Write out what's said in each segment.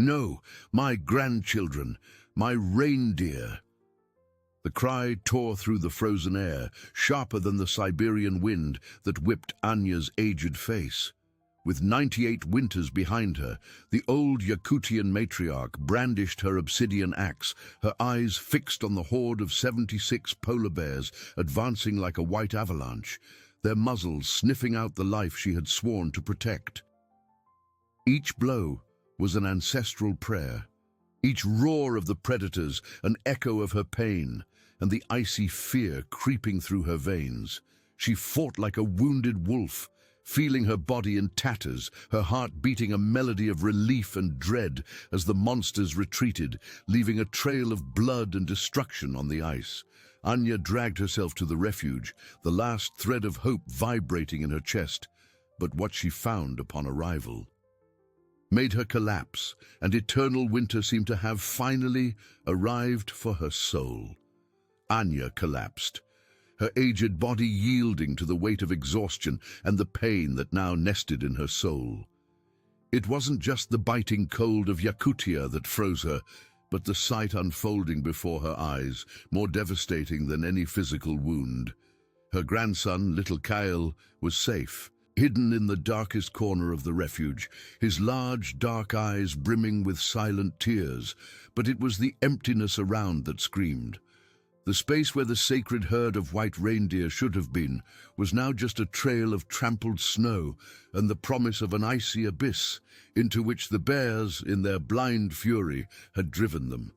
No, my grandchildren, my reindeer. The cry tore through the frozen air, sharper than the Siberian wind that whipped Anya's aged face. With 98 winters behind her, the old Yakutian matriarch brandished her obsidian axe, her eyes fixed on the horde of 76 polar bears advancing like a white avalanche, their muzzles sniffing out the life she had sworn to protect. Each blow was an ancestral prayer, each roar of the predators an echo of her pain, and the icy fear creeping through her veins. She fought like a wounded wolf, feeling her body in tatters, her heart beating a melody of relief and dread as the monsters retreated, leaving a trail of blood and destruction on the ice. Anya dragged herself to the refuge, the last thread of hope vibrating in her chest. But what she found upon arrival made her collapse, and eternal winter seemed to have finally arrived for her soul. Anya collapsed, her aged body yielding to the weight of exhaustion and the pain that now nested in her soul. It wasn't just the biting cold of Yakutia that froze her, but the sight unfolding before her eyes, more devastating than any physical wound. Her grandson, little Kyle, was safe, hidden in the darkest corner of the refuge, his large, dark eyes brimming with silent tears, but it was the emptiness around that screamed. The space where the sacred herd of white reindeer should have been was now just a trail of trampled snow and the promise of an icy abyss into which the bears, in their blind fury, had driven them.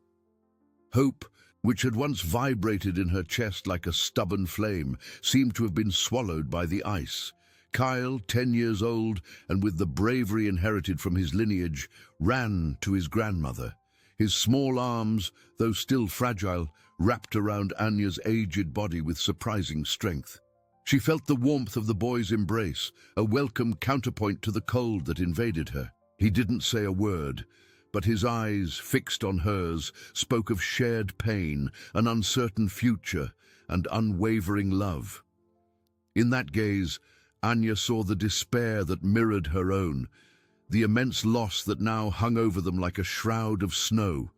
Hope, which had once vibrated in her chest like a stubborn flame, seemed to have been swallowed by the ice. Kyle, 10 years old, and with the bravery inherited from his lineage, ran to his grandmother. His small arms, though still fragile, wrapped around Anya's aged body with surprising strength. She felt the warmth of the boy's embrace, a welcome counterpoint to the cold that invaded her. He didn't say a word, but his eyes, fixed on hers, spoke of shared pain, an uncertain future, and unwavering love. In that gaze, Anya saw the despair that mirrored her own, the immense loss that now hung over them like a shroud of snow.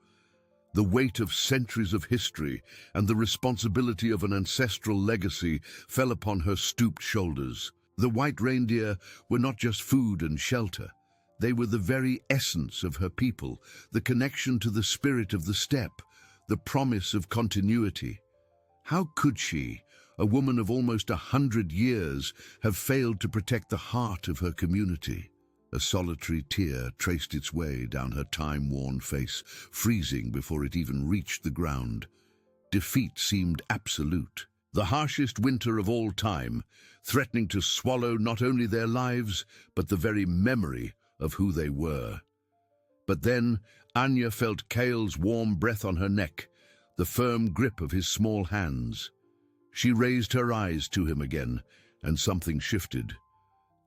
The weight of centuries of history and the responsibility of an ancestral legacy fell upon her stooped shoulders. The white reindeer were not just food and shelter. They were the very essence of her people, the connection to the spirit of the steppe, the promise of continuity. How could she, a woman of almost 100 years, have failed to protect the heart of her community? A solitary tear traced its way down her time-worn face, freezing before it even reached the ground. Defeat seemed absolute. The harshest winter of all time, threatening to swallow not only their lives, but the very memory of who they were. But then Anya felt Kale's warm breath on her neck, the firm grip of his small hands. She raised her eyes to him again, and something shifted.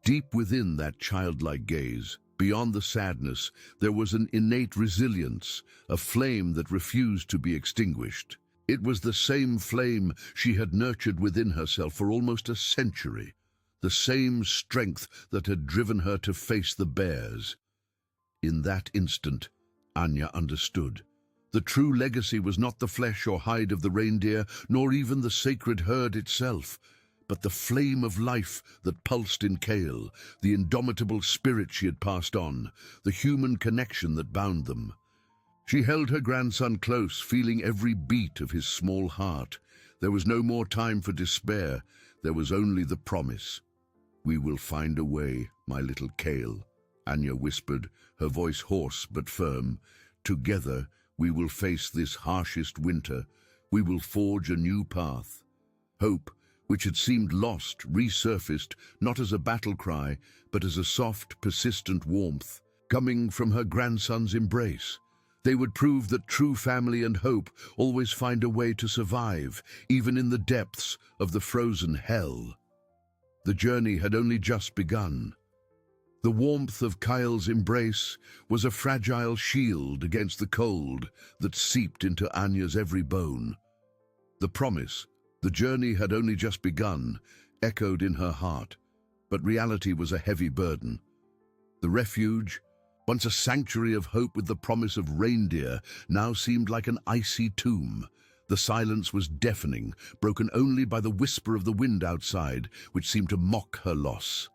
Deep within that childlike gaze, beyond the sadness, there was an innate resilience, a flame that refused to be extinguished. It was the same flame she had nurtured within herself for almost a century, the same strength that had driven her to face the bears. In that instant, Anya understood. The true legacy was not the flesh or hide of the reindeer, nor even the sacred herd itself, but the flame of life that pulsed in Kale, the indomitable spirit she had passed on, the human connection that bound them. She held her grandson close, feeling every beat of his small heart. There was no more time for despair. There was only the promise. "We will find a way, my little Kale," Anya whispered, her voice hoarse but firm. "Together, we will face this harshest winter. We will forge a new path." Hope, which had seemed lost, resurfaced, not as a battle cry, but as a soft, persistent warmth, coming from her grandson's embrace. They would prove that true family and hope always find a way to survive, even in the depths of the frozen hell. The journey had only just begun. The warmth of Kyle's embrace was a fragile shield against the cold that seeped into Anya's every bone. The promise, the journey had only just begun, echoed in her heart, but reality was a heavy burden. The refuge, Once a sanctuary of hope with the promise of reindeer, now seemed like an icy tomb. The silence was deafening, broken only by the whisper of the wind outside, which seemed to mock her loss.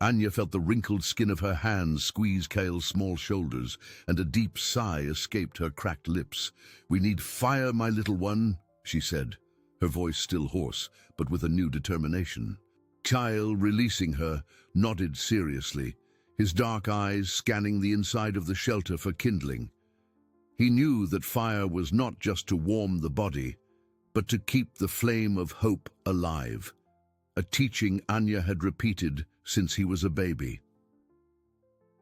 Anya felt the wrinkled skin of her hands squeeze Kale's small shoulders, and a deep sigh escaped her cracked lips. "We need fire, my little one," she said, her voice still hoarse, but with a new determination. Kyle, releasing her, nodded seriously, his dark eyes scanning the inside of the shelter for kindling. He knew that fire was not just to warm the body, but to keep the flame of hope alive, a teaching Anya had repeated since he was a baby.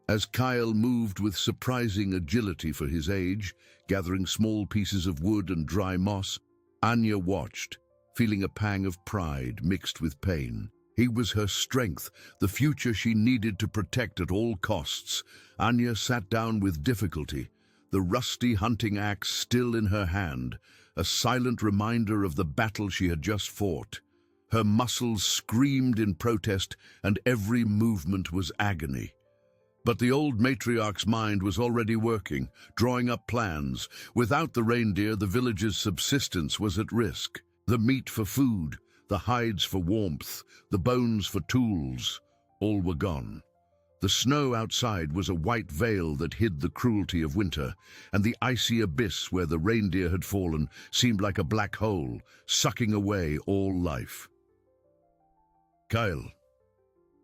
As Kyle moved with surprising agility for his age, gathering small pieces of wood and dry moss, Anya watched, feeling a pang of pride mixed with pain. He was her strength, the future she needed to protect at all costs. Anya sat down with difficulty, the rusty hunting axe still in her hand, a silent reminder of the battle she had just fought. Her muscles screamed in protest, and every movement was agony. But the old matriarch's mind was already working, drawing up plans. Without the reindeer, the village's subsistence was at risk. The meat for food, the hides for warmth, the bones for tools, all were gone. The snow outside was a white veil that hid the cruelty of winter, and the icy abyss where the reindeer had fallen seemed like a black hole, sucking away all life. "Kyle,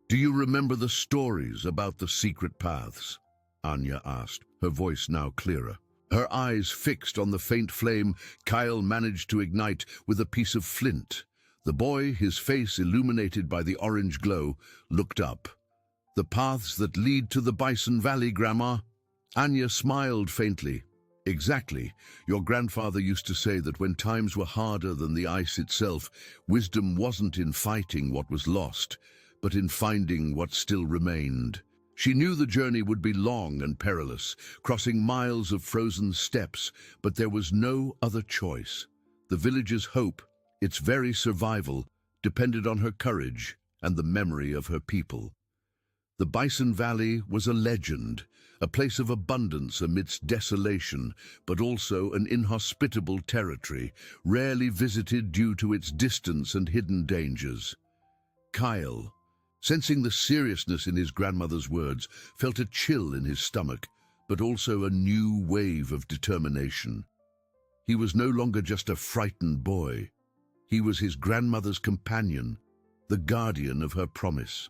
do you remember the stories about the secret paths?" Anya asked, her voice now clearer. Her eyes fixed on the faint flame Kyle managed to ignite with a piece of flint. The boy, his face illuminated by the orange glow, looked up. "The paths that lead to the Bison Valley, Grandma?" Anya smiled faintly. "Exactly. Your grandfather used to say that when times were harder than the ice itself, wisdom wasn't in fighting what was lost, but in finding what still remained." She knew the journey would be long and perilous, crossing miles of frozen steppes, but there was no other choice. The village's hope, its very survival, depended on her courage and the memory of her people. The Bison Valley was a legend, a place of abundance amidst desolation, but also an inhospitable territory, rarely visited due to its distance and hidden dangers. Kyle, sensing the seriousness in his grandmother's words, felt a chill in his stomach, but also a new wave of determination. He was no longer just a frightened boy. He was his grandmother's companion, the guardian of her promise.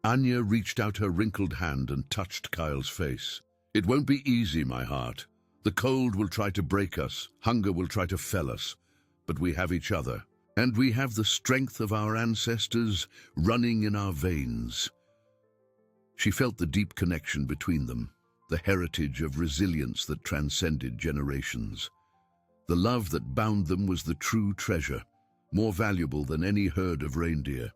Anya reached out her wrinkled hand and touched Kyle's face. "It won't be easy, my heart. The cold will try to break us, hunger will try to fell us, but we have each other. And we have the strength of our ancestors running in our veins." She felt the deep connection between them, the heritage of resilience that transcended generations. The love that bound them was the true treasure, more valuable than any herd of reindeer.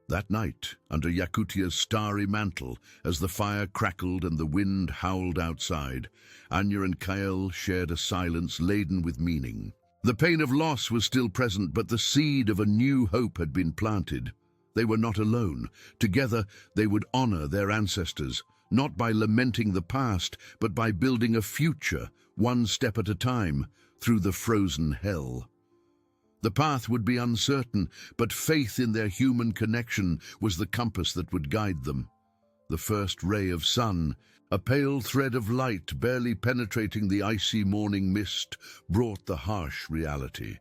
That night, under Yakutia's starry mantle, as the fire crackled and the wind howled outside, Anya and Kyle shared a silence laden with meaning. The pain of loss was still present, but the seed of a new hope had been planted. They were not alone. Together, they would honor their ancestors, not by lamenting the past, but by building a future, one step at a time, through the frozen hell. The path would be uncertain, but faith in their human connection was the compass that would guide them. The first ray of sun, a pale thread of light barely penetrating the icy morning mist, brought the harsh reality.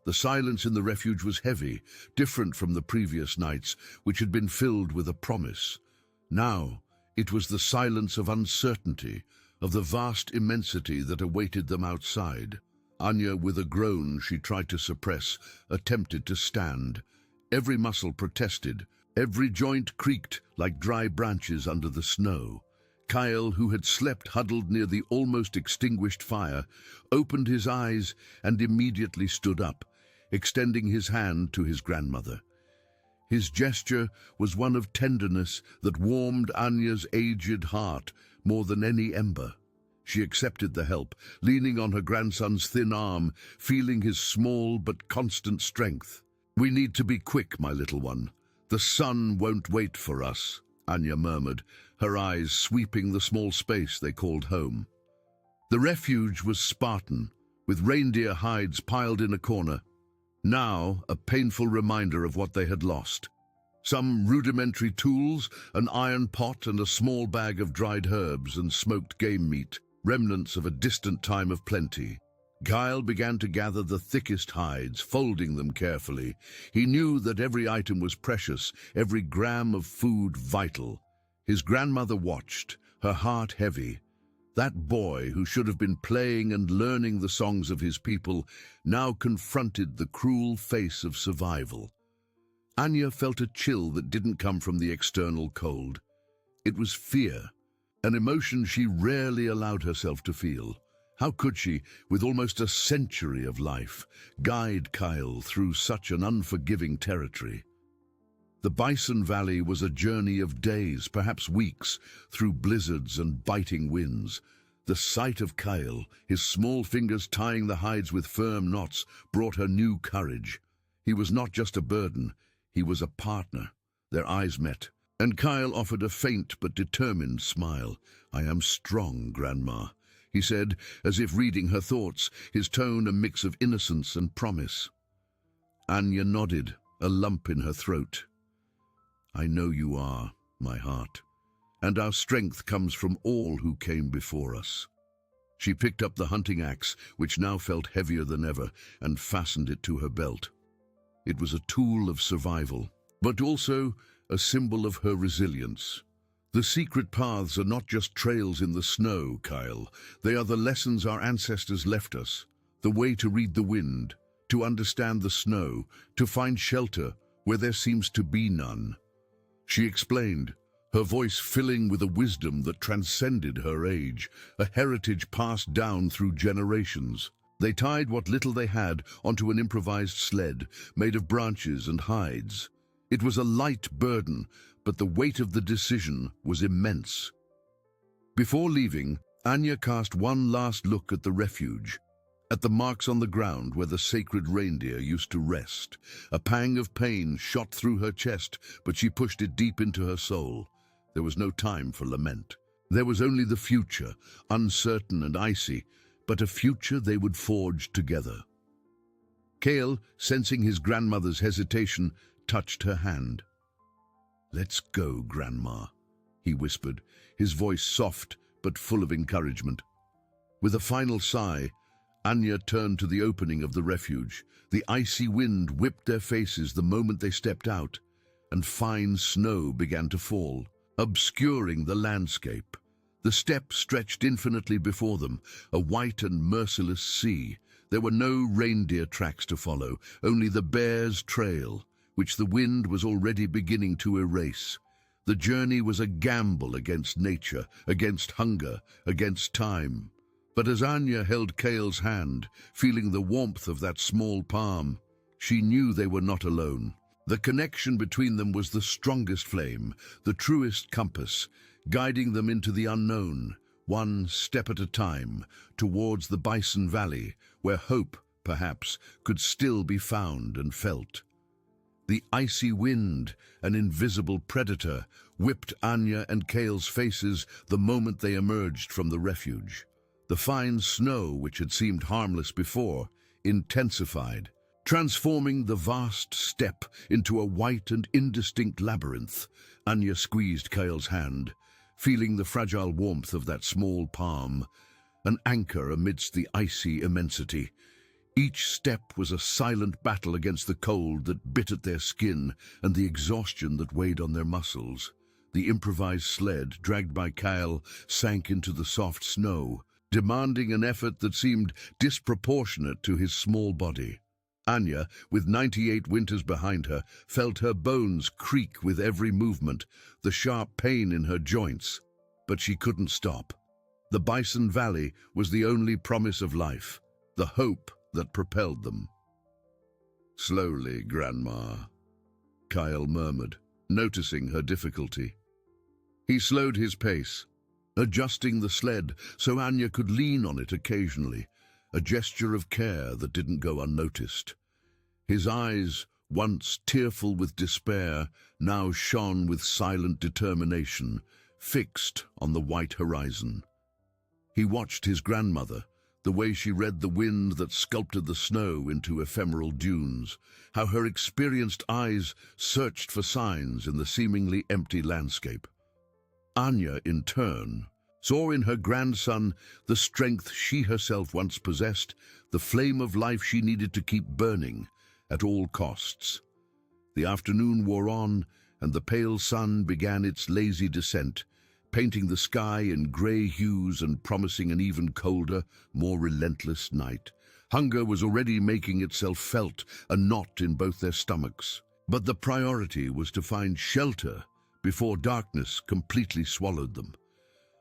The silence in the refuge was heavy, different from the previous nights, which had been filled with a promise. Now, it was the silence of uncertainty, of the vast immensity that awaited them outside. Anya, with a groan she tried to suppress, attempted to stand. Every muscle protested, every joint creaked like dry branches under the snow. Kyle, who had slept huddled near the almost extinguished fire, opened his eyes and immediately stood up, extending his hand to his grandmother. His gesture was one of tenderness that warmed Anya's aged heart more than any ember. She accepted the help, leaning on her grandson's thin arm, feeling his small but constant strength. "We need to be quick, my little one. The sun won't wait for us," Anya murmured, her eyes sweeping the small space they called home. The refuge was Spartan, with reindeer hides piled in a corner, now a painful reminder of what they had lost. Some rudimentary tools, an iron pot and a small bag of dried herbs and smoked game meat, remnants of a distant time of plenty. Kyle began to gather the thickest hides, folding them carefully. He knew that every item was precious, every gram of food vital. His grandmother watched, her heart heavy. That boy, who should have been playing and learning the songs of his people, now confronted the cruel face of survival. Anya felt a chill that didn't come from the external cold. It was fear, an emotion she rarely allowed herself to feel. How could she, with almost a century of life, guide Kyle through such an unforgiving territory? The Bison Valley was a journey of days, perhaps weeks, through blizzards and biting winds. The sight of Kyle, his small fingers tying the hides with firm knots, brought her new courage. He was not just a burden, he was a partner. Their eyes met, and Kyle offered a faint but determined smile. "I am strong, Grandma," he said, as if reading her thoughts, his tone a mix of innocence and promise. Anya nodded, a lump in her throat. "I know you are, my heart, and our strength comes from all who came before us." She picked up the hunting axe, which now felt heavier than ever, and fastened it to her belt. It was a tool of survival, but also a symbol of her resilience. The secret paths are not just trails in the snow, Kyle. They are the lessons our ancestors left us. The way to read the wind, to understand the snow, to find shelter where there seems to be none. She explained, her voice filling with a wisdom that transcended her age, a heritage passed down through generations. They tied what little they had onto an improvised sled, made of branches and hides. It was a light burden, but the weight of the decision was immense. Before leaving, Anya cast one last look at the refuge, at the marks on the ground where the sacred reindeer used to rest. A pang of pain shot through her chest, but she pushed it deep into her soul. There was no time for lament. There was only the future, uncertain and icy, but a future they would forge together. Kale, sensing his grandmother's hesitation, touched her hand. "Let's go, Grandma," he whispered, his voice soft but full of encouragement. With a final sigh, Anya turned to the opening of the refuge. The icy wind whipped their faces the moment they stepped out, and fine snow began to fall, obscuring the landscape. The steppe stretched infinitely before them, a white and merciless sea. There were no reindeer tracks to follow, only the bear's trail, which the wind was already beginning to erase. The journey was a gamble against nature, against hunger, against time. But as Anya held Kale's hand, feeling the warmth of that small palm, she knew they were not alone. The connection between them was the strongest flame, the truest compass, guiding them into the unknown, one step at a time, towards the Bison Valley, where hope, perhaps, could still be found and felt. The icy wind, an invisible predator, whipped Anya and Kale's faces the moment they emerged from the refuge. The fine snow, which had seemed harmless before, intensified, transforming the vast steppe into a white and indistinct labyrinth. Anya squeezed Kale's hand, feeling the fragile warmth of that small palm, an anchor amidst the icy immensity. Each step was a silent battle against the cold that bit at their skin and the exhaustion that weighed on their muscles. The improvised sled, dragged by Kyle, sank into the soft snow, demanding an effort that seemed disproportionate to his small body. Anya, with 98 winters behind her, felt her bones creak with every movement, the sharp pain in her joints. But she couldn't stop. The Bison Valley was the only promise of life, the hope that propelled them. "Slowly, Grandma," Kyle murmured, noticing her difficulty. He slowed his pace, adjusting the sled so Anya could lean on it occasionally, a gesture of care that didn't go unnoticed. His eyes, once tearful with despair, now shone with silent determination, fixed on the white horizon. He watched his grandmother, the way she read the wind that sculpted the snow into ephemeral dunes, how her experienced eyes searched for signs in the seemingly empty landscape. Anya, in turn, saw in her grandson the strength she herself once possessed, the flame of life she needed to keep burning at all costs. The afternoon wore on, and the pale sun began its lazy descent, painting the sky in grey hues and promising an even colder, more relentless night. Hunger was already making itself felt, a knot in both their stomachs. But the priority was to find shelter before darkness completely swallowed them.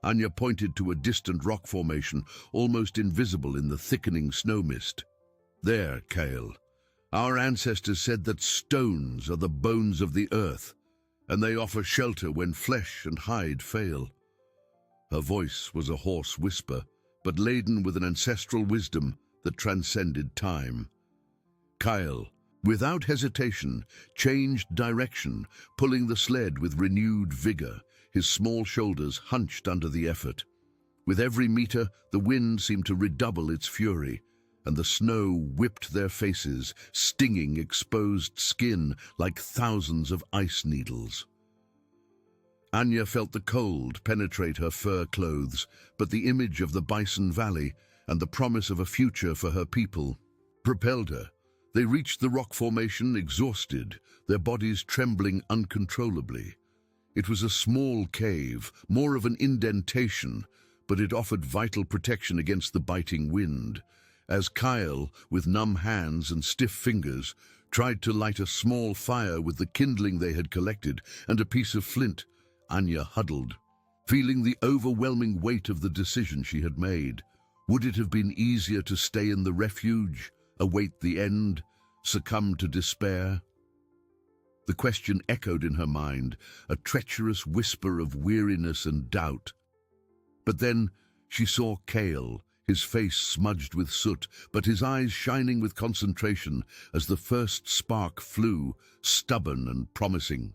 Anya pointed to a distant rock formation, almost invisible in the thickening snow mist. "There, Kale. Our ancestors said that stones are the bones of the earth, and they offer shelter when flesh and hide fail." Her voice was a hoarse whisper, but laden with an ancestral wisdom that transcended time. Kyle, without hesitation, changed direction, pulling the sled with renewed vigor, his small shoulders hunched under the effort. With every meter, the wind seemed to redouble its fury, and the snow whipped their faces, stinging exposed skin like thousands of ice needles. Anya felt the cold penetrate her fur clothes, but the image of the Bison Valley and the promise of a future for her people propelled her. They reached the rock formation exhausted, their bodies trembling uncontrollably. It was a small cave, more of an indentation, but it offered vital protection against the biting wind. As Kyle, with numb hands and stiff fingers, tried to light a small fire with the kindling they had collected and a piece of flint, Anya huddled, feeling the overwhelming weight of the decision she had made. Would it have been easier to stay in the refuge, await the end, succumb to despair? The question echoed in her mind, a treacherous whisper of weariness and doubt. But then she saw Kale, his face smudged with soot, but his eyes shining with concentration as the first spark flew, stubborn and promising.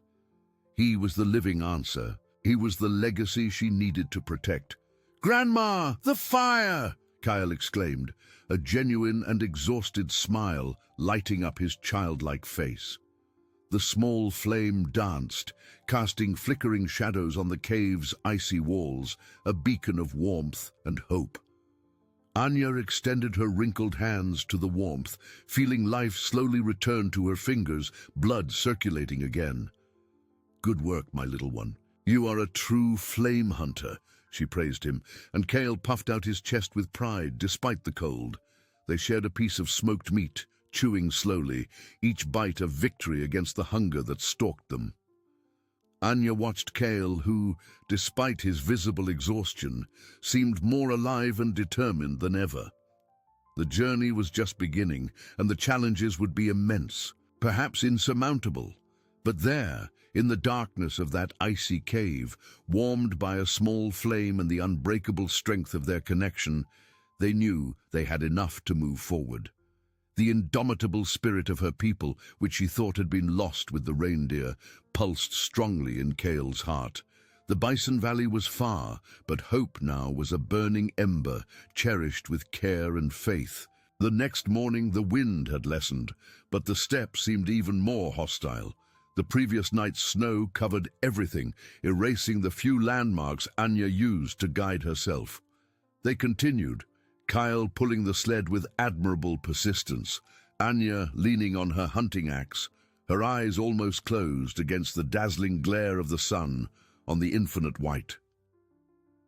He was the living answer. He was the legacy she needed to protect. "Grandma, the fire!" Kyle exclaimed, a genuine and exhausted smile lighting up his childlike face. The small flame danced, casting flickering shadows on the cave's icy walls, a beacon of warmth and hope. Anya extended her wrinkled hands to the warmth, feeling life slowly return to her fingers, blood circulating again. "Good work, my little one. You are a true flame hunter," she praised him, and Kale puffed out his chest with pride despite the cold. They shared a piece of smoked meat, chewing slowly, each bite a victory against the hunger that stalked them. Anya watched Kale, who, despite his visible exhaustion, seemed more alive and determined than ever. The journey was just beginning, and the challenges would be immense, perhaps insurmountable. But there, in the darkness of that icy cave, warmed by a small flame and the unbreakable strength of their connection, they knew they had enough to move forward. The indomitable spirit of her people, which she thought had been lost with the reindeer, pulsed strongly in Kale's heart. The Bison Valley was far, but hope now was a burning ember, cherished with care and faith. The next morning the wind had lessened, but the steppe seemed even more hostile. The previous night's snow covered everything, erasing the few landmarks Anya used to guide herself. They continued, Kyle pulling the sled with admirable persistence, Anya leaning on her hunting axe, her eyes almost closed against the dazzling glare of the sun on the infinite white.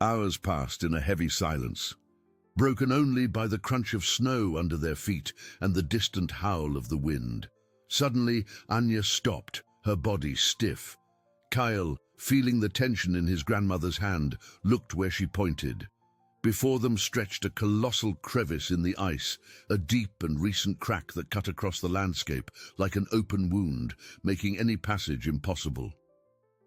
Hours passed in a heavy silence, broken only by the crunch of snow under their feet and the distant howl of the wind. Suddenly, Anya stopped, her body stiff. Kyle, feeling the tension in his grandmother's hand, looked where she pointed. Before them stretched a colossal crevice in the ice, a deep and recent crack that cut across the landscape like an open wound, making any passage impossible.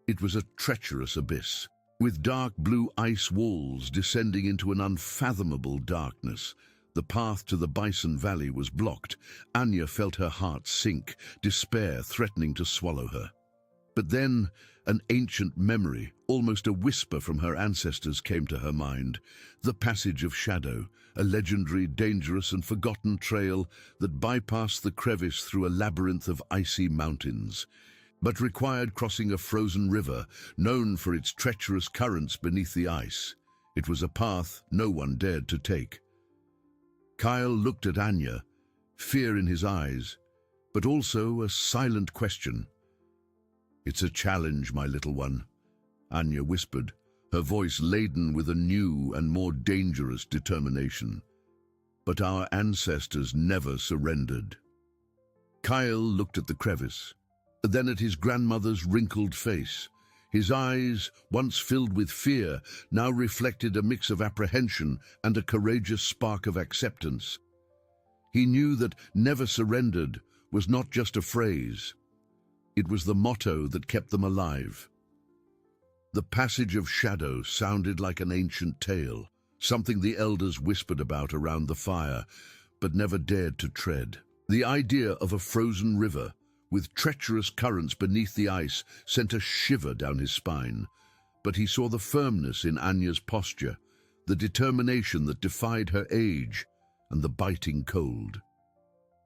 It was a treacherous abyss, with dark blue ice walls descending into an unfathomable darkness. The path to the Bison Valley was blocked. Anya felt her heart sink, despair threatening to swallow her. But then an ancient memory, almost a whisper from her ancestors, came to her mind. The Passage of Shadow, a legendary, dangerous and forgotten trail that bypassed the crevice through a labyrinth of icy mountains, but required crossing a frozen river known for its treacherous currents beneath the ice. It was a path no one dared to take. Kyle looked at Anya, fear in his eyes, but also a silent question. "It's a challenge, my little one," Anya whispered, her voice laden with a new and more dangerous determination. "But our ancestors never surrendered." Kyle looked at the crevice, then at his grandmother's wrinkled face. His eyes, once filled with fear, now reflected a mix of apprehension and a courageous spark of acceptance. He knew that "never surrendered" was not just a phrase. It was the motto that kept them alive. The Passage of Shadow sounded like an ancient tale, something the elders whispered about around the fire, but never dared to tread. The idea of a frozen river, with treacherous currents beneath the ice, sent a shiver down his spine. But he saw the firmness in Anya's posture, the determination that defied her age and the biting cold.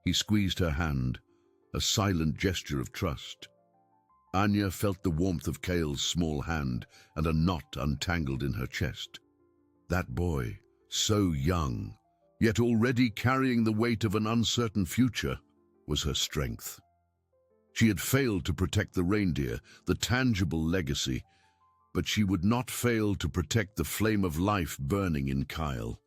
He squeezed her hand, a silent gesture of trust. Anya felt the warmth of Kale's small hand and a knot untangled in her chest. That boy, so young, yet already carrying the weight of an uncertain future, was her strength. She had failed to protect the reindeer, the tangible legacy, but she would not fail to protect the flame of life burning in Kyle.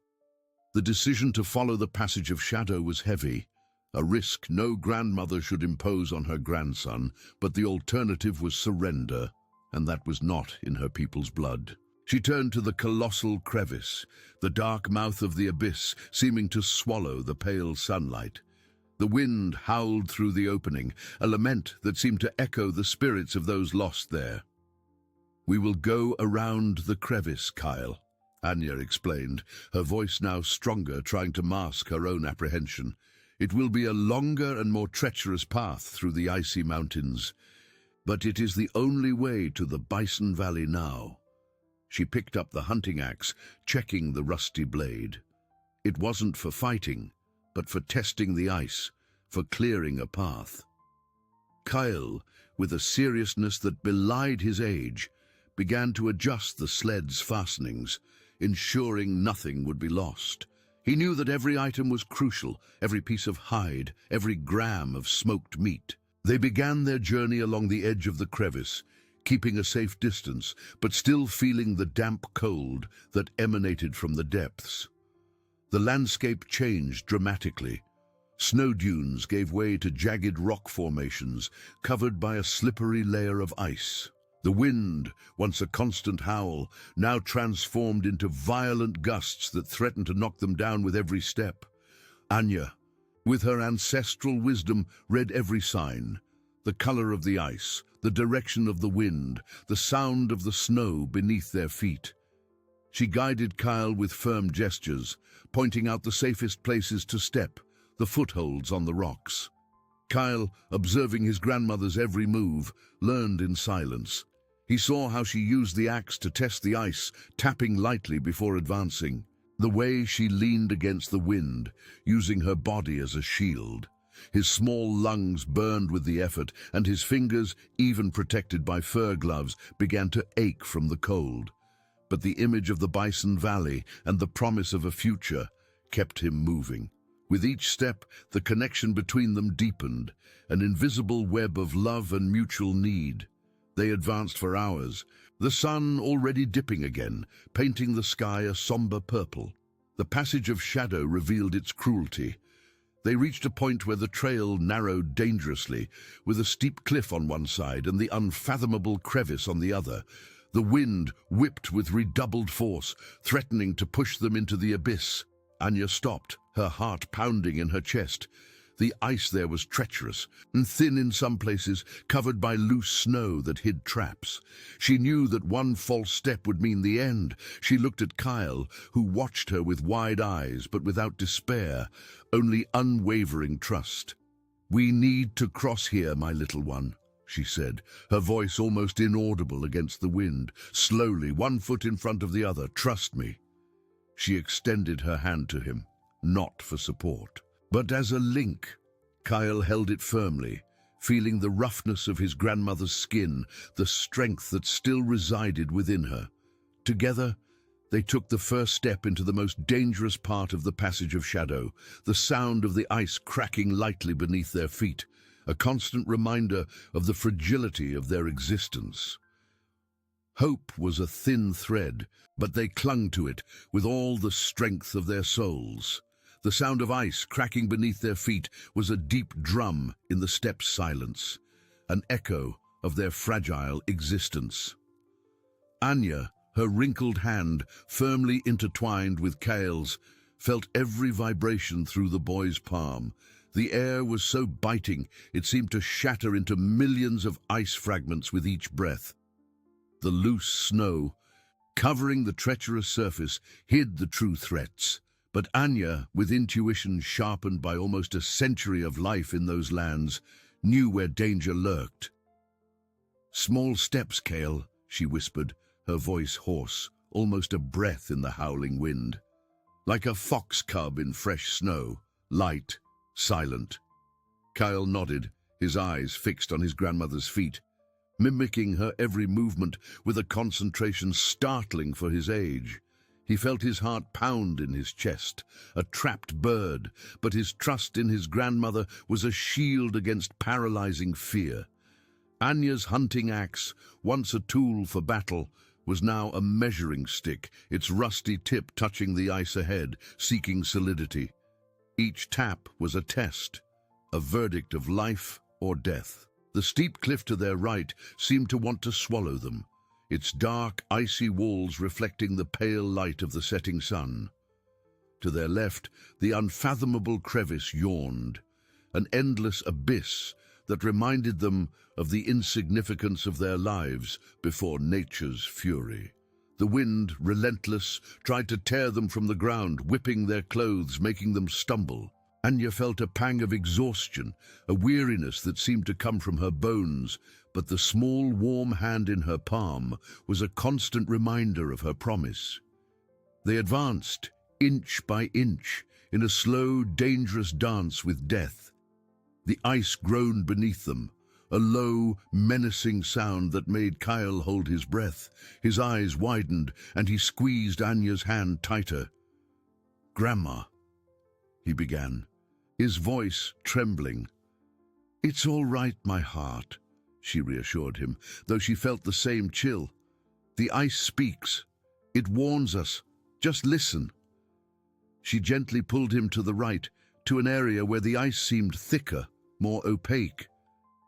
The decision to follow the Passage of Shadow was heavy, a risk no grandmother should impose on her grandson, but the alternative was surrender, and that was not in her people's blood. She turned to the colossal crevice, the dark mouth of the abyss seeming to swallow the pale sunlight. The wind howled through the opening, a lament that seemed to echo the spirits of those lost there. "We will go around the crevice, Kyle," Anya explained, her voice now stronger, trying to mask her own apprehension. "It will be a longer and more treacherous path through the icy mountains, but it is the only way to the Bison Valley now." She picked up the hunting axe, checking the rusty blade. It wasn't for fighting, but for testing the ice, for clearing a path. Kyle, with a seriousness that belied his age, began to adjust the sled's fastenings, ensuring nothing would be lost. He knew that every item was crucial, every piece of hide, every gram of smoked meat. They began their journey along the edge of the crevice, keeping a safe distance, but still feeling the damp cold that emanated from the depths. The landscape changed dramatically. Snow dunes gave way to jagged rock formations, covered by a slippery layer of ice. The wind, once a constant howl, now transformed into violent gusts that threatened to knock them down with every step. Anya, with her ancestral wisdom, read every sign: the color of the ice, the direction of the wind, the sound of the snow beneath their feet. She guided Kyle with firm gestures, pointing out the safest places to step, the footholds on the rocks. Kyle, observing his grandmother's every move, learned in silence. He saw how she used the axe to test the ice, tapping lightly before advancing. The way she leaned against the wind, using her body as a shield. His small lungs burned with the effort, and his fingers, even protected by fur gloves, began to ache from the cold. But the image of the Bison Valley and the promise of a future kept him moving. With each step, the connection between them deepened, an invisible web of love and mutual need. They advanced for hours, the sun already dipping again, painting the sky a somber purple. The Passage of Shadow revealed its cruelty. They reached a point where the trail narrowed dangerously, with a steep cliff on one side and the unfathomable crevice on the other. The wind whipped with redoubled force, threatening to push them into the abyss. Anya stopped, her heart pounding in her chest. The ice there was treacherous and thin in some places, covered by loose snow that hid traps. She knew that one false step would mean the end. She looked at Kyle, who watched her with wide eyes, but without despair, only unwavering trust. "We need to cross here, my little one," she said, her voice almost inaudible against the wind. Slowly, one foot in front of the other. Trust me. She extended her hand to him, not for support, but as a link. Kyle held it firmly, feeling the roughness of his grandmother's skin, the strength that still resided within her. Together, they took the first step into the most dangerous part of the passage of shadow, the sound of the ice cracking lightly beneath their feet, a constant reminder of the fragility of their existence. Hope was a thin thread, but they clung to it with all the strength of their souls. The sound of ice cracking beneath their feet was a deep drum in the steppes' silence, an echo of their fragile existence. Anya, her wrinkled hand firmly intertwined with Kyle's, felt every vibration through the boy's palm. The air was so biting it seemed to shatter into millions of ice fragments with each breath. The loose snow, covering the treacherous surface, hid the true threats. But Anya, with intuition sharpened by almost a century of life in those lands, knew where danger lurked. "Small steps, Kale," she whispered, her voice hoarse, almost a breath in the howling wind. Like a fox cub in fresh snow, light, silent. Kyle nodded, his eyes fixed on his grandmother's feet, mimicking her every movement with a concentration startling for his age. He felt his heart pound in his chest, a trapped bird, but his trust in his grandmother was a shield against paralyzing fear. Anya's hunting axe, once a tool for battle, was now a measuring stick, its rusty tip touching the ice ahead, seeking solidity. Each tap was a test, a verdict of life or death. The steep cliff to their right seemed to want to swallow them, its dark, icy walls reflecting the pale light of the setting sun. To their left, the unfathomable crevice yawned, an endless abyss that reminded them of the insignificance of their lives before nature's fury. The wind, relentless, tried to tear them from the ground, whipping their clothes, making them stumble. Anya felt a pang of exhaustion, a weariness that seemed to come from her bones, but the small, warm hand in her palm was a constant reminder of her promise. They advanced, inch by inch, in a slow, dangerous dance with death. The ice groaned beneath them, a low, menacing sound that made Kyle hold his breath. His eyes widened, and he squeezed Anya's hand tighter. "Grandma," he began, his voice trembling. "It's all right, my heart," she reassured him, though she felt the same chill. "The ice speaks. It warns us. Just listen." She gently pulled him to the right, to an area where the ice seemed thicker, more opaque.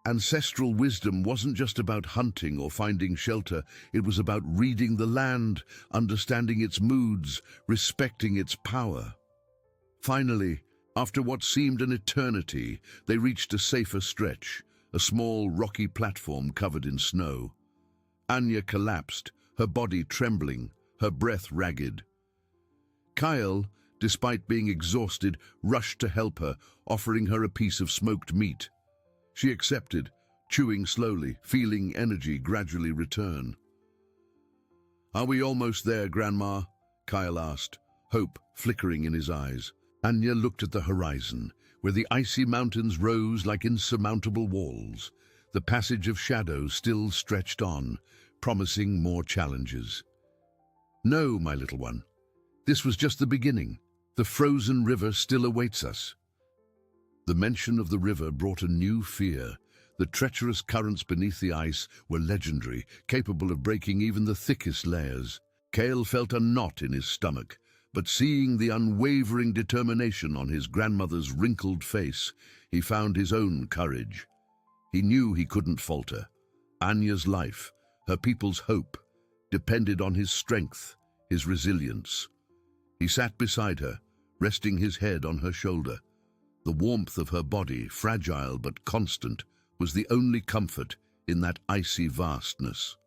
Ancestral wisdom wasn't just about hunting or finding shelter, it was about reading the land, understanding its moods, respecting its power. Finally, after what seemed an eternity, they reached a safer stretch, a small rocky platform covered in snow. Anya collapsed, her body trembling, her breath ragged. Kyle, despite being exhausted, rushed to help her, offering her a piece of smoked meat. She accepted, chewing slowly, feeling energy gradually return. "Are we almost there, Grandma?" Kyle asked, hope flickering in his eyes. Anya looked at the horizon, where the icy mountains rose like insurmountable walls. The passage of shadow still stretched on, promising more challenges. "No, my little one. This was just the beginning. The frozen river still awaits us." The mention of the river brought a new fear. The treacherous currents beneath the ice were legendary, capable of breaking even the thickest layers. Kale felt a knot in his stomach, but seeing the unwavering determination on his grandmother's wrinkled face, he found his own courage. He knew he couldn't falter. Anya's life, her people's hope, depended on his strength, his resilience. He sat beside her, resting his head on her shoulder. The warmth of her body, fragile but constant, was the only comfort in that icy vastness.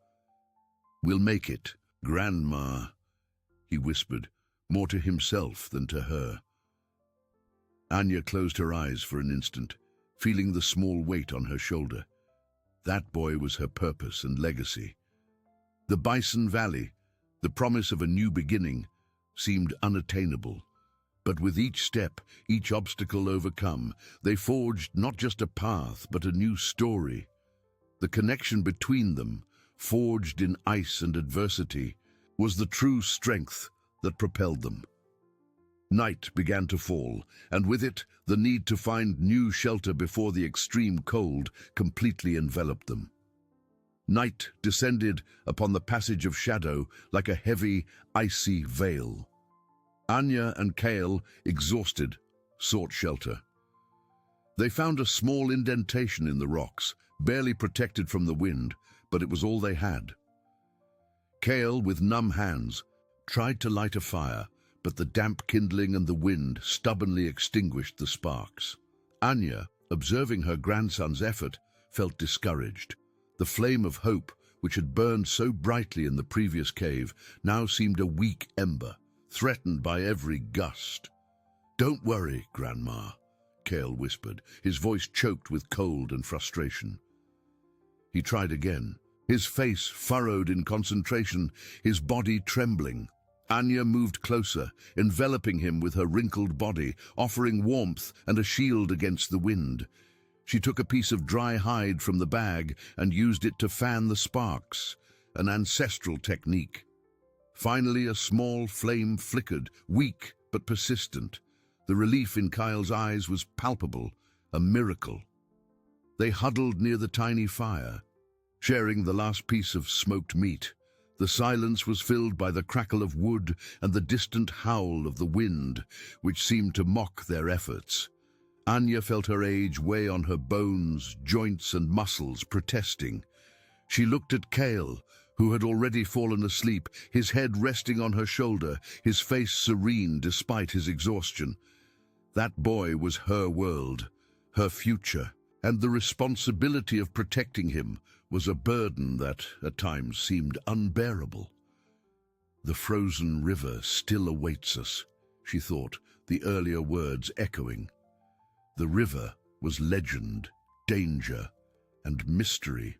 "We'll make it, Grandma," he whispered, more to himself than to her. Anya closed her eyes for an instant, feeling the small weight on her shoulder. That boy was her purpose and legacy. The Bison Valley, the promise of a new beginning, seemed unattainable. But with each step, each obstacle overcome, they forged not just a path, but a new story. The connection between them, forged in ice and adversity, was the true strength that propelled them. Night began to fall, and with it, the need to find new shelter before the extreme cold completely enveloped them. Night descended upon the passage of shadow like a heavy, icy veil. Anya and Kale, exhausted, sought shelter. They found a small indentation in the rocks, barely protected from the wind, but it was all they had. Kale, with numb hands, tried to light a fire, but the damp kindling and the wind stubbornly extinguished the sparks. Anya, observing her grandson's effort, felt discouraged. The flame of hope, which had burned so brightly in the previous cave, now seemed a weak ember, threatened by every gust. "Don't worry, Grandma," Kale whispered, his voice choked with cold and frustration. He tried again, his face furrowed in concentration, his body trembling. Anya moved closer, enveloping him with her wrinkled body, offering warmth and a shield against the wind. She took a piece of dry hide from the bag and used it to fan the sparks, an ancestral technique. Finally, a small flame flickered, weak but persistent. The relief in Kyle's eyes was palpable, a miracle. They huddled near the tiny fire, sharing the last piece of smoked meat. The silence was filled by the crackle of wood and the distant howl of the wind, which seemed to mock their efforts. Anya felt her age weigh on her bones, joints and muscles, protesting. She looked at Kale, who had already fallen asleep, his head resting on her shoulder, his face serene despite his exhaustion. That boy was her world, her future, and the responsibility of protecting him was a burden that, at times, seemed unbearable. "The frozen river still awaits us," she thought, the earlier words echoing. The river was legend, danger, and mystery.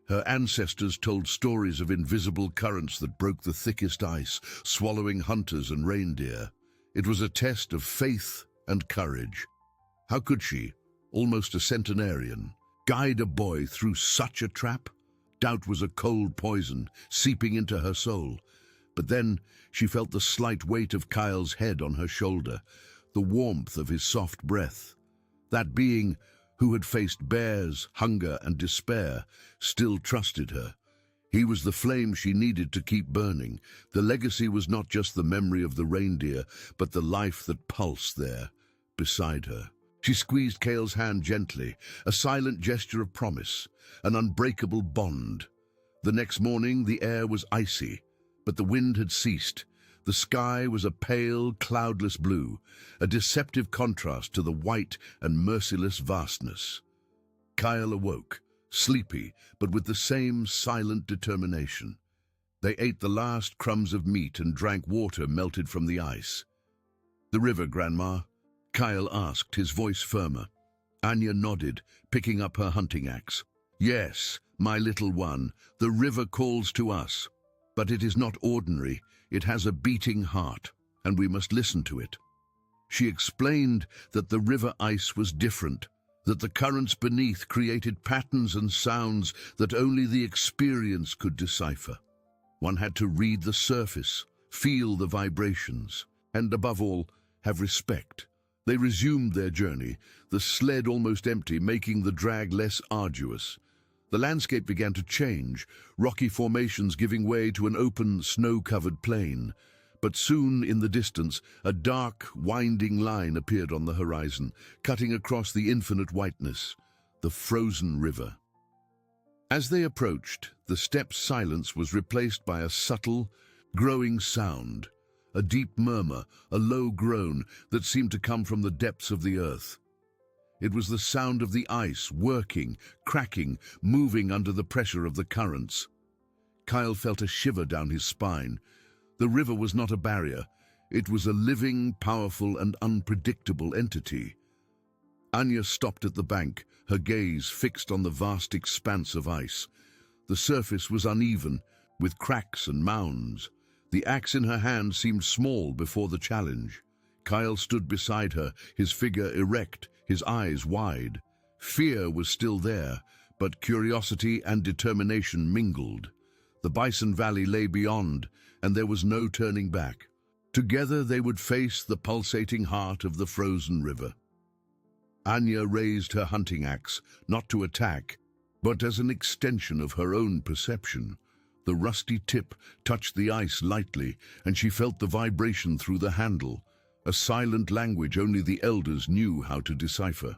Her ancestors told stories of invisible currents that broke the thickest ice, swallowing hunters and reindeer. It was a test of faith and courage. How could she, almost a centenarian, guide a boy through such a trap? Doubt was a cold poison, seeping into her soul. But then she felt the slight weight of Kyle's head on her shoulder, the warmth of his soft breath. That being, who had faced bears, hunger, and despair, still trusted her. He was the flame she needed to keep burning. The legacy was not just the memory of the reindeer, but the life that pulsed there, beside her. She squeezed Kale's hand gently, a silent gesture of promise, an unbreakable bond. The next morning, the air was icy, but the wind had ceased. The sky was a pale, cloudless blue, a deceptive contrast to the white and merciless vastness. Kyle awoke, sleepy, but with the same silent determination. They ate the last crumbs of meat and drank water melted from the ice. "The river, Grandma?" Kyle asked, his voice firmer. Anya nodded, picking up her hunting axe. "Yes, my little one, the river calls to us. But it is not ordinary. It has a beating heart, and we must listen to it." She explained that the river ice was different, that the currents beneath created patterns and sounds that only the experience could decipher. One had to read the surface, feel the vibrations, and above all, have respect. They resumed their journey, the sled almost empty, making the drag less arduous. The landscape began to change, rocky formations giving way to an open, snow-covered plain. But soon, in the distance, a dark, winding line appeared on the horizon, cutting across the infinite whiteness, the frozen river. As they approached, the steppes' silence was replaced by a subtle, growing sound, a deep murmur, a low groan that seemed to come from the depths of the earth. It was the sound of the ice working, cracking, moving under the pressure of the currents. Kyle felt a shiver down his spine. The river was not a barrier. It was a living, powerful, and unpredictable entity. Anya stopped at the bank, her gaze fixed on the vast expanse of ice. The surface was uneven, with cracks and mounds. The axe in her hand seemed small before the challenge. Kyle stood beside her, his figure erect, his eyes wide. Fear was still there, but curiosity and determination mingled. The Bison Valley lay beyond, and there was no turning back. Together they would face the pulsating heart of the frozen river. Anya raised her hunting axe, not to attack, but as an extension of her own perception. The rusty tip touched the ice lightly, and she felt the vibration through the handle, a silent language only the elders knew how to decipher.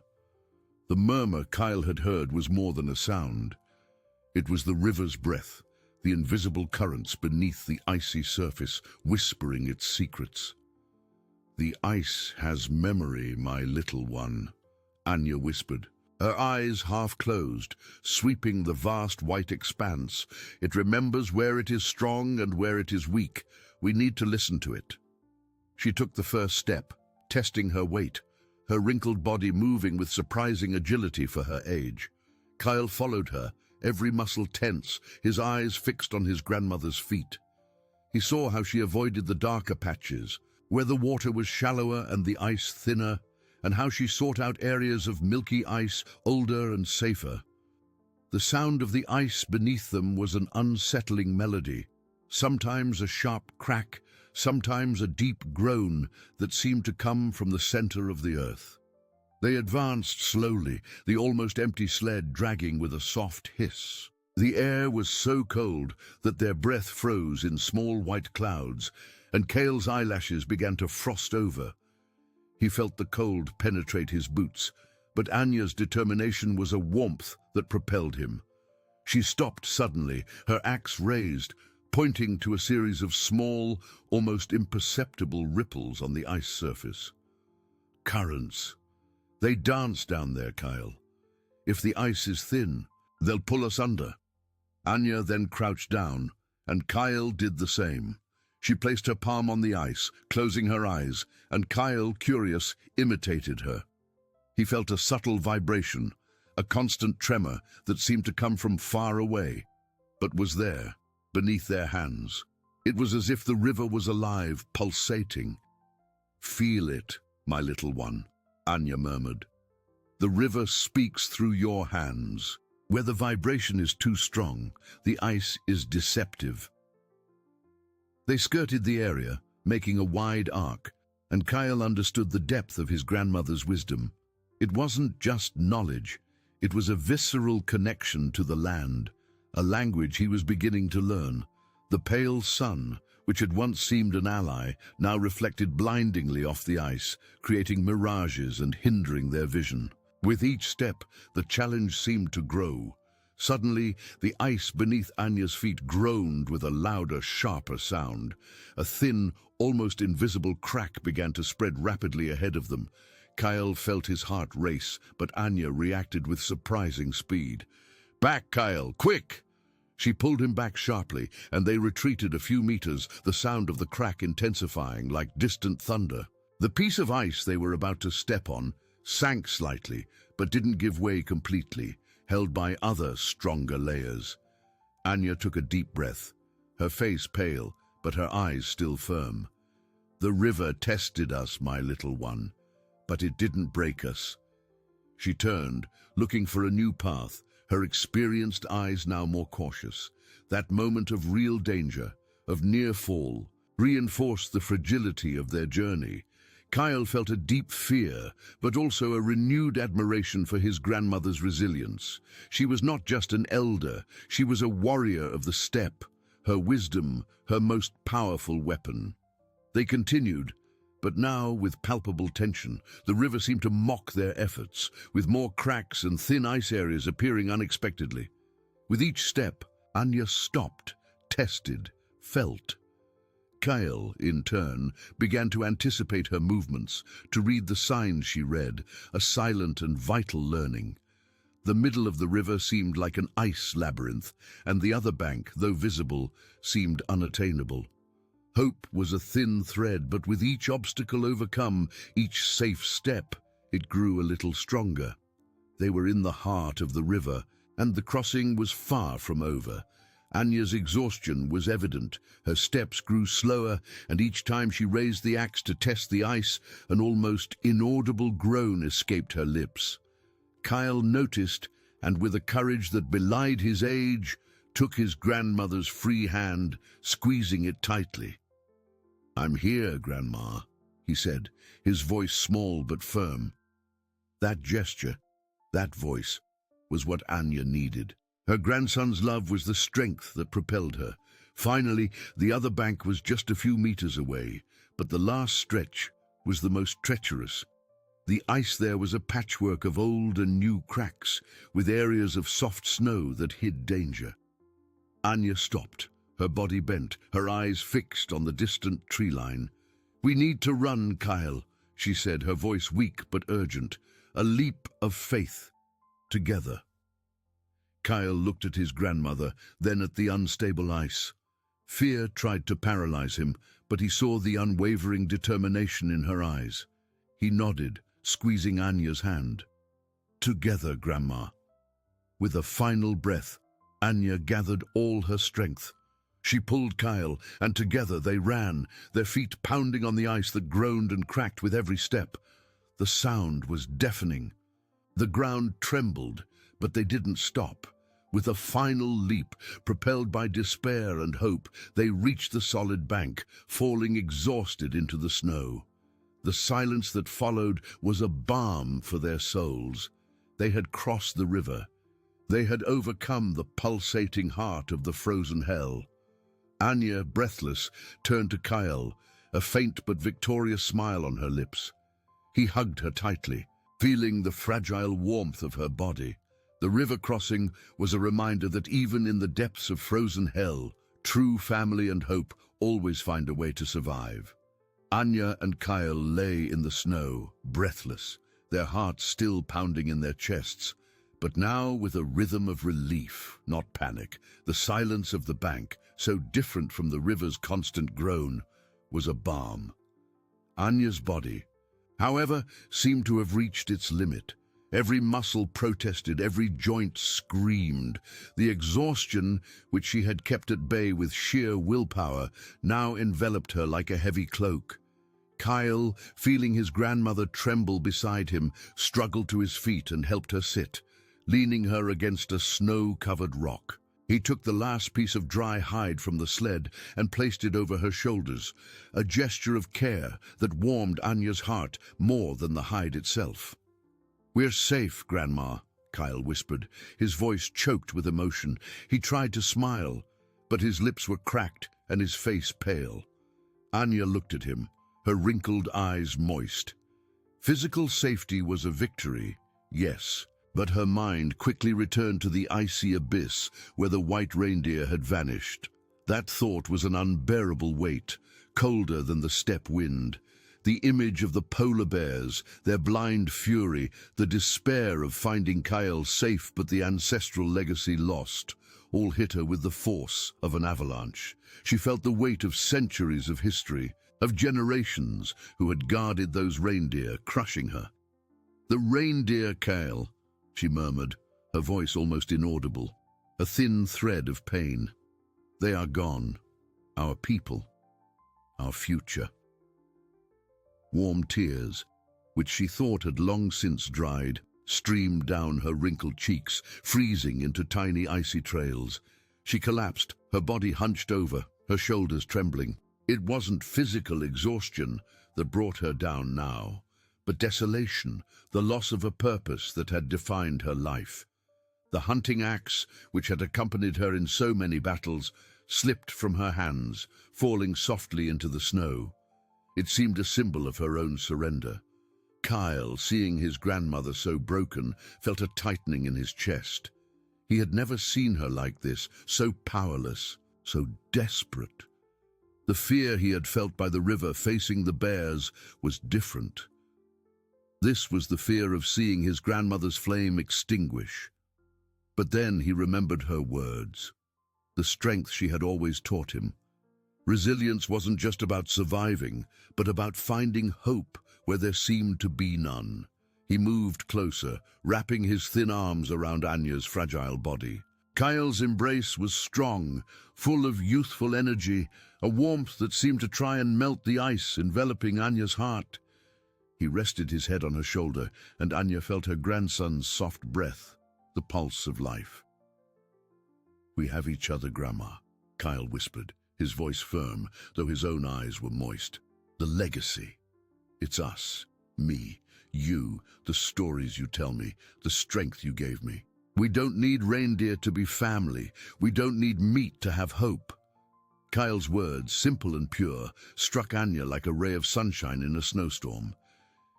The murmur Kyle had heard was more than a sound. It was the river's breath, the invisible currents beneath the icy surface, whispering its secrets. "The ice has memory, my little one," Anya whispered, her eyes half closed, sweeping the vast white expanse. "It remembers where it is strong and where it is weak. We need to listen to it." She took the first step, testing her weight, her wrinkled body moving with surprising agility for her age. Kyle followed her, every muscle tense, his eyes fixed on his grandmother's feet. He saw how she avoided the darker patches, where the water was shallower and the ice thinner, and how she sought out areas of milky ice, older and safer. The sound of the ice beneath them was an unsettling melody, sometimes a sharp crack, sometimes a deep groan that seemed to come from the center of the earth. They advanced slowly, the almost empty sled dragging with a soft hiss. The air was so cold that their breath froze in small white clouds, and Cale's eyelashes began to frost over. He felt the cold penetrate his boots, but Anya's determination was a warmth that propelled him. She stopped suddenly, her axe raised, pointing to a series of small, almost imperceptible ripples on the ice surface. Currents. They dance down there, Kyle. If the ice is thin, they'll pull us under. Anya then crouched down, and Kyle did the same. She placed her palm on the ice, closing her eyes, and Kyle, curious, imitated her. He felt a subtle vibration, a constant tremor that seemed to come from far away, but was there, beneath their hands. It was as if the river was alive, pulsating. "Feel it, my little one," Anya murmured. "The river speaks through your hands. Where the vibration is too strong, the ice is deceptive." They skirted the area, making a wide arc, and Kyle understood the depth of his grandmother's wisdom. It wasn't just knowledge, it was a visceral connection to the land, a language he was beginning to learn. The pale sun, which had once seemed an ally, now reflected blindingly off the ice, creating mirages and hindering their vision. With each step, the challenge seemed to grow. Suddenly, the ice beneath Anya's feet groaned with a louder, sharper sound. A thin, almost invisible crack began to spread rapidly ahead of them. Kyle felt his heart race, but Anya reacted with surprising speed. "Back, Kyle, quick!" She pulled him back sharply, and they retreated a few meters, the sound of the crack intensifying like distant thunder. The piece of ice they were about to step on sank slightly, but didn't give way completely, held by other, stronger layers. Anya took a deep breath, her face pale, but her eyes still firm. "The river tested us, my little one, but it didn't break us." She turned, looking for a new path, her experienced eyes now more cautious. That moment of real danger, of near fall, reinforced the fragility of their journey. Kyle felt a deep fear, but also a renewed admiration for his grandmother's resilience. She was not just an elder, she was a warrior of the steppe, her wisdom, her most powerful weapon. They continued, but now with palpable tension. The river seemed to mock their efforts, with more cracks and thin ice areas appearing unexpectedly. With each step, Anya stopped, tested, felt. Kyle, in turn, began to anticipate her movements, to read the signs she read, a silent and vital learning. The middle of the river seemed like an ice labyrinth, and the other bank, though visible, seemed unattainable. Hope was a thin thread, but with each obstacle overcome, each safe step, It grew a little stronger. They were in the heart of the river, and the crossing was far from over. Anya's exhaustion was evident. Her steps grew slower, and each time she raised the axe to test the ice, an almost inaudible groan escaped her lips. Kyle noticed, and with a courage that belied his age, took his grandmother's free hand, squeezing it tightly. "I'm here, Grandma," he said, his voice small but firm. That gesture, that voice, was what Anya needed. Her grandson's love was the strength that propelled her. Finally, the other bank was just a few meters away, but the last stretch was the most treacherous. The ice there was a patchwork of old and new cracks, with areas of soft snow that hid danger. Anya stopped, her body bent, her eyes fixed on the distant tree line. "We need to run, Kyle," she said, her voice weak but urgent. "A leap of faith. Together." Kyle looked at his grandmother, then at the unstable ice. Fear tried to paralyze him, but he saw the unwavering determination in her eyes. He nodded, squeezing Anya's hand. "Together, Grandma." With a final breath, Anya gathered all her strength. She pulled Kyle, and together they ran, their feet pounding on the ice that groaned and cracked with every step. The sound was deafening. The ground trembled, but they didn't stop. With a final leap, propelled by despair and hope, they reached the solid bank, falling exhausted into the snow. The silence that followed was a balm for their souls. They had crossed the river. They had overcome the pulsating heart of the frozen hell. Anya, breathless, turned to Kyle, a faint but victorious smile on her lips. He hugged her tightly, feeling the fragile warmth of her body. The river crossing was a reminder that even in the depths of frozen hell, true family and hope always find a way to survive. Anya and Kyle lay in the snow, breathless, their hearts still pounding in their chests, but now with a rhythm of relief, not panic. The silence of the bank, so different from the river's constant groan, was a balm. Anya's body, however, seemed to have reached its limit. Every muscle protested, every joint screamed. The exhaustion, which she had kept at bay with sheer willpower, now enveloped her like a heavy cloak. Kyle, feeling his grandmother tremble beside him, struggled to his feet and helped her sit, leaning her against a snow-covered rock. He took the last piece of dry hide from the sled and placed it over her shoulders, a gesture of care that warmed Anya's heart more than the hide itself. "We're safe, Grandma," Kyle whispered, his voice choked with emotion. He tried to smile, but his lips were cracked and his face pale. Anya looked at him, her wrinkled eyes moist. Physical safety was a victory, yes, but her mind quickly returned to the icy abyss where the white reindeer had vanished. That thought was an unbearable weight, colder than the steppe wind. The image of the polar bears, their blind fury, the despair of finding Kyle safe but the ancestral legacy lost, all hit her with the force of an avalanche. She felt the weight of centuries of history, of generations who had guarded those reindeer, crushing her. "The reindeer, Kyle," she murmured, her voice almost inaudible, a thin thread of pain. "They are gone. Our people. Our future." Warm tears, which she thought had long since dried, streamed down her wrinkled cheeks, freezing into tiny icy trails. She collapsed, her body hunched over, her shoulders trembling. It wasn't physical exhaustion that brought her down now, but desolation, the loss of a purpose that had defined her life. The hunting axe, which had accompanied her in so many battles, slipped from her hands, falling softly into the snow. It seemed a symbol of her own surrender. Kyle, seeing his grandmother so broken, felt a tightening in his chest. He had never seen her like this, so powerless, so desperate. The fear he had felt by the river facing the bears was different. This was the fear of seeing his grandmother's flame extinguish. But then he remembered her words, the strength she had always taught him. Resilience wasn't just about surviving, but about finding hope where there seemed to be none. He moved closer, wrapping his thin arms around Anya's fragile body. Kyle's embrace was strong, full of youthful energy, a warmth that seemed to try and melt the ice enveloping Anya's heart. He rested his head on her shoulder, and Anya felt her grandson's soft breath, the pulse of life. "We have each other, Grandma," Kyle whispered, his voice firm, though his own eyes were moist. "The legacy. It's us, me, you, the stories you tell me, the strength you gave me. We don't need reindeer to be family. We don't need meat to have hope." Kyle's words, simple and pure, struck Anya like a ray of sunshine in a snowstorm.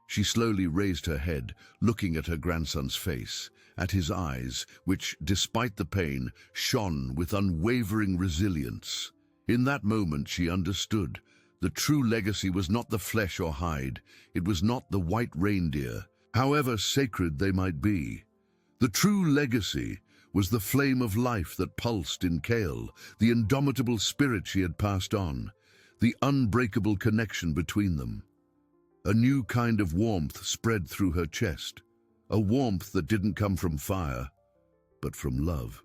She slowly raised her head, looking at her grandson's face, at his eyes, which, despite the pain, shone with unwavering resilience. In that moment she understood. The true legacy was not the flesh or hide. It was not the white reindeer, however sacred they might be. The true legacy was the flame of life that pulsed in Kale, the indomitable spirit she had passed on, the unbreakable connection between them. A new kind of warmth spread through her chest, a warmth that didn't come from fire, but from love.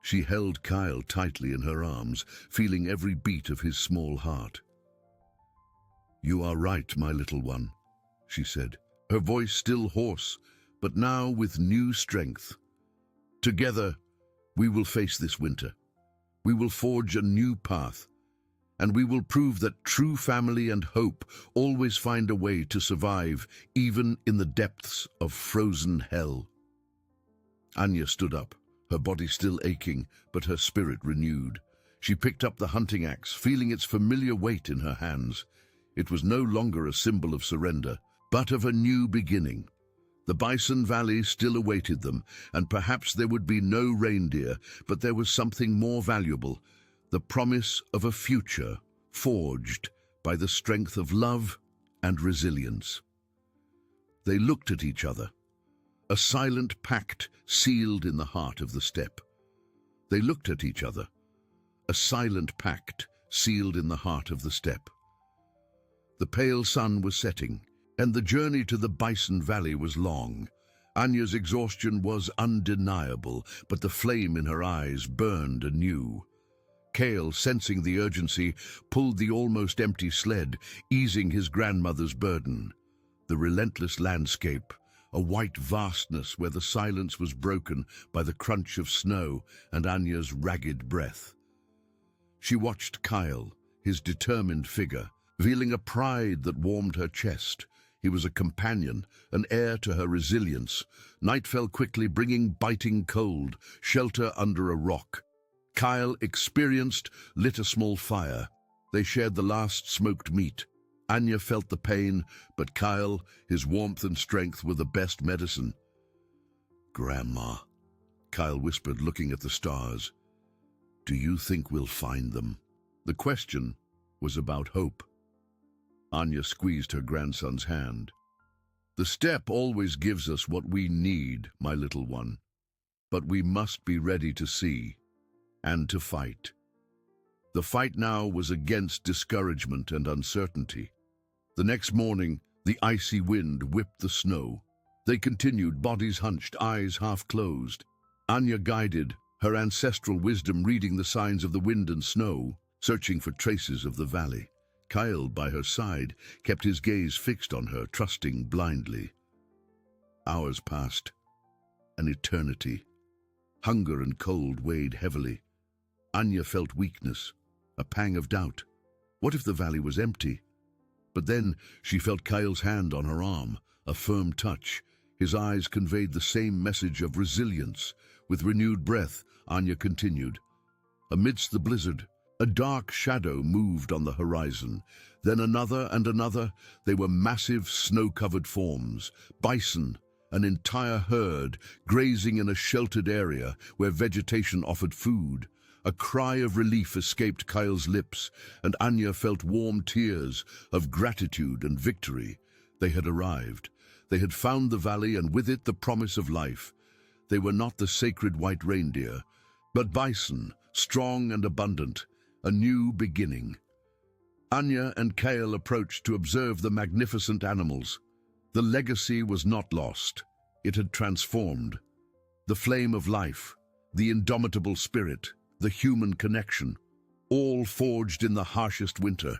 She held Kyle tightly in her arms, feeling every beat of his small heart. "You are right, my little one," she said, her voice still hoarse, but now with new strength. "Together, we will face this winter. We will forge a new path, and we will prove that true family and hope always find a way to survive, even in the depths of frozen hell." Anya stood up, her body still aching, but her spirit renewed. She picked up the hunting axe, feeling its familiar weight in her hands. It was no longer a symbol of surrender, but of a new beginning. The Bison Valley still awaited them, and perhaps there would be no reindeer, but there was something more valuable, the promise of a future forged by the strength of love and resilience. They looked at each other, a silent pact sealed in the heart of the steppe. They looked at each other, a silent pact sealed in the heart of the steppe. The pale sun was setting, and the journey to the Bison Valley was long. Anya's exhaustion was undeniable, but the flame in her eyes burned anew. Kale, sensing the urgency, pulled the almost empty sled, easing his grandmother's burden. The relentless landscape, a white vastness where the silence was broken by the crunch of snow and Anya's ragged breath. She watched Kyle, his determined figure, feeling a pride that warmed her chest. He was a companion, an heir to her resilience. Night fell quickly, bringing biting cold, shelter under a rock. Kyle, experienced, lit a small fire. They shared the last smoked meat. Anya felt the pain, but Kyle, his warmth and strength were the best medicine. "Grandma," Kyle whispered, looking at the stars, "do you think we'll find them?" The question was about hope. Anya squeezed her grandson's hand. "The steppe always gives us what we need, my little one. But we must be ready to see and to fight." The fight now was against discouragement and uncertainty. The next morning, the icy wind whipped the snow. They continued, bodies hunched, eyes half closed. Anya guided, her ancestral wisdom reading the signs of the wind and snow, searching for traces of the valley. Kyle, by her side, kept his gaze fixed on her, trusting blindly. Hours passed, an eternity. Hunger and cold weighed heavily. Anya felt weakness, a pang of doubt. What if the valley was empty? But then she felt Kyle's hand on her arm, a firm touch. His eyes conveyed the same message of resilience. With renewed breath, Anya continued. Amidst the blizzard, a dark shadow moved on the horizon. Then another and another. They were massive, snow-covered forms. Bison, an entire herd, grazing in a sheltered area where vegetation offered food. A cry of relief escaped Kyle's lips, and Anya felt warm tears of gratitude and victory. They had arrived. They had found the valley, and with it the promise of life. They were not the sacred white reindeer, but bison, strong and abundant, a new beginning. Anya and Kale approached to observe the magnificent animals. The legacy was not lost. It had transformed. The flame of life, the indomitable spirit, the human connection, all forged in the harshest winter.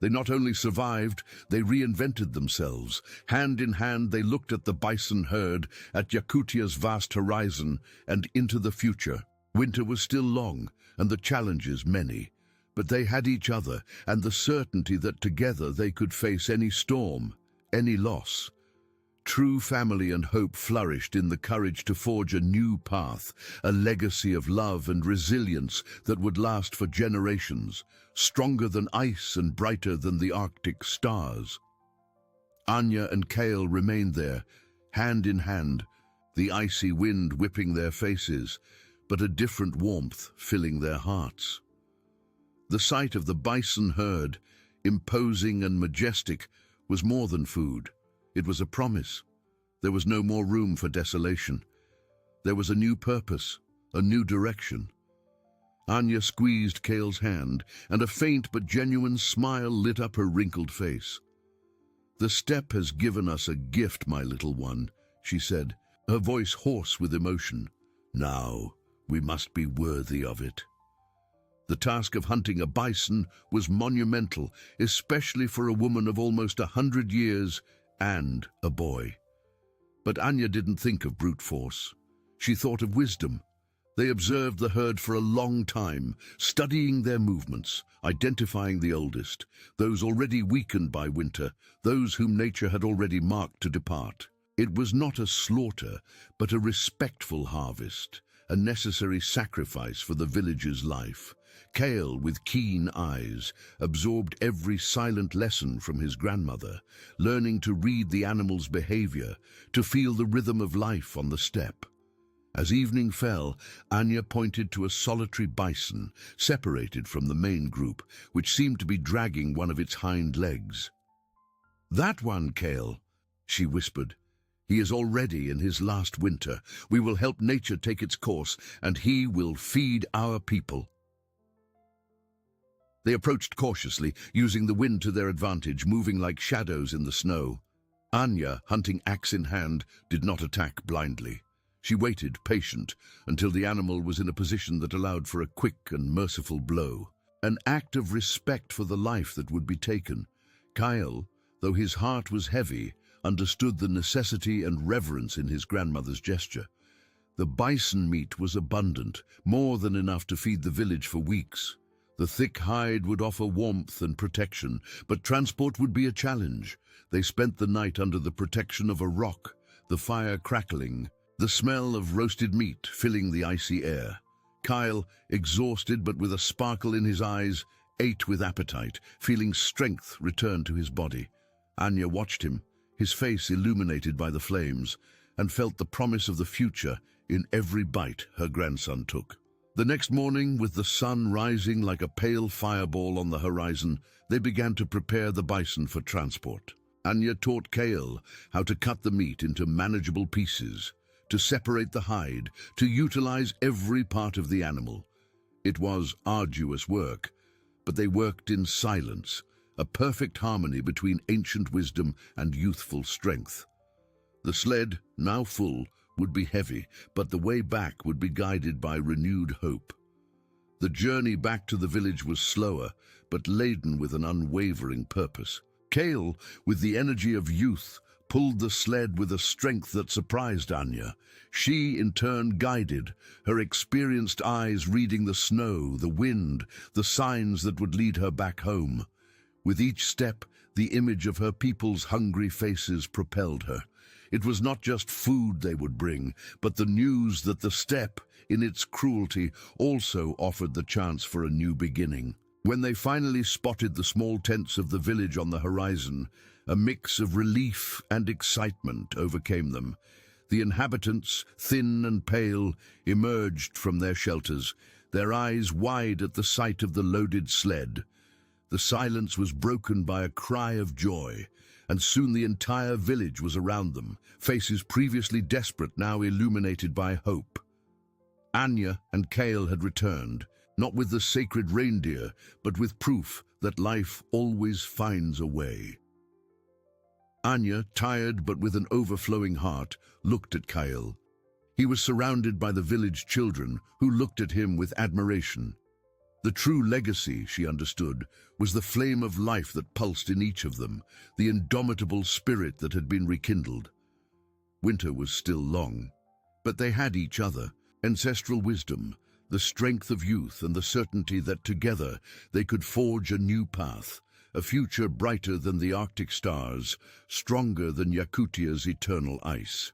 They not only survived, they reinvented themselves. Hand in hand, they looked at the bison herd, at Yakutia's vast horizon, and into the future. Winter was still long, and the challenges many. But they had each other, and the certainty that together they could face any storm, any loss. True family and hope flourished in the courage to forge a new path, a legacy of love and resilience that would last for generations, stronger than ice and brighter than the Arctic stars. Anya and Kale remained there, hand in hand, the icy wind whipping their faces, but a different warmth filling their hearts. The sight of the bison herd, imposing and majestic, was more than food. It was a promise. There was no more room for desolation. There was a new purpose, a new direction. Anya squeezed Kale's hand, and a faint but genuine smile lit up her wrinkled face. "The steppe has given us a gift, my little one," she said, her voice hoarse with emotion. "Now we must be worthy of it." The task of hunting a bison was monumental, especially for a woman of almost 100 years and a boy. But Anya didn't think of brute force. She thought of wisdom. They observed the herd for a long time, studying their movements, identifying the oldest, those already weakened by winter, those whom nature had already marked to depart. It was not a slaughter, but a respectful harvest, a necessary sacrifice for the village's life. Kale, with keen eyes, absorbed every silent lesson from his grandmother, learning to read the animal's behavior, to feel the rhythm of life on the steppe. As evening fell, Anya pointed to a solitary bison, separated from the main group, which seemed to be dragging one of its hind legs. "That one, Kale," she whispered. "He is already in his last winter. We will help nature take its course, and he will feed our people." They approached cautiously, using the wind to their advantage, moving like shadows in the snow. Anya, hunting axe in hand, did not attack blindly. She waited, patient, until the animal was in a position that allowed for a quick and merciful blow. An act of respect for the life that would be taken. Kyle, though his heart was heavy, understood the necessity and reverence in his grandmother's gesture. The bison meat was abundant, more than enough to feed the village for weeks. The thick hide would offer warmth and protection, but transport would be a challenge. They spent the night under the protection of a rock, the fire crackling, the smell of roasted meat filling the icy air. Kyle, exhausted but with a sparkle in his eyes, ate with appetite, feeling strength return to his body. Anya watched him, his face illuminated by the flames, and felt the promise of the future in every bite her grandson took. The next morning, with the sun rising like a pale fireball on the horizon, they began to prepare the bison for transport. Anya taught Kale how to cut the meat into manageable pieces, to separate the hide, to utilize every part of the animal. It was arduous work, but they worked in silence, a perfect harmony between ancient wisdom and youthful strength. The sled, now full, would be heavy, but the way back would be guided by renewed hope. The journey back to the village was slower, but laden with an unwavering purpose. Kale, with the energy of youth, pulled the sled with a strength that surprised Anya. She, in turn, guided, her experienced eyes reading the snow, the wind, the signs that would lead her back home. With each step, the image of her people's hungry faces propelled her. It was not just food they would bring, but the news that the steppe, in its cruelty, also offered the chance for a new beginning. When they finally spotted the small tents of the village on the horizon, a mix of relief and excitement overcame them. The inhabitants, thin and pale, emerged from their shelters, their eyes wide at the sight of the loaded sled. The silence was broken by a cry of joy, and soon the entire village was around them, faces previously desperate now illuminated by hope. Anya and Kale had returned, not with the sacred reindeer, but with proof that life always finds a way. Anya, tired but with an overflowing heart, looked at Kyle. He was surrounded by the village children who looked at him with admiration. The true legacy, she understood, was the flame of life that pulsed in each of them, the indomitable spirit that had been rekindled. Winter was still long, but they had each other, ancestral wisdom, the strength of youth and the certainty that together they could forge a new path, a future brighter than the Arctic stars, stronger than Yakutia's eternal ice.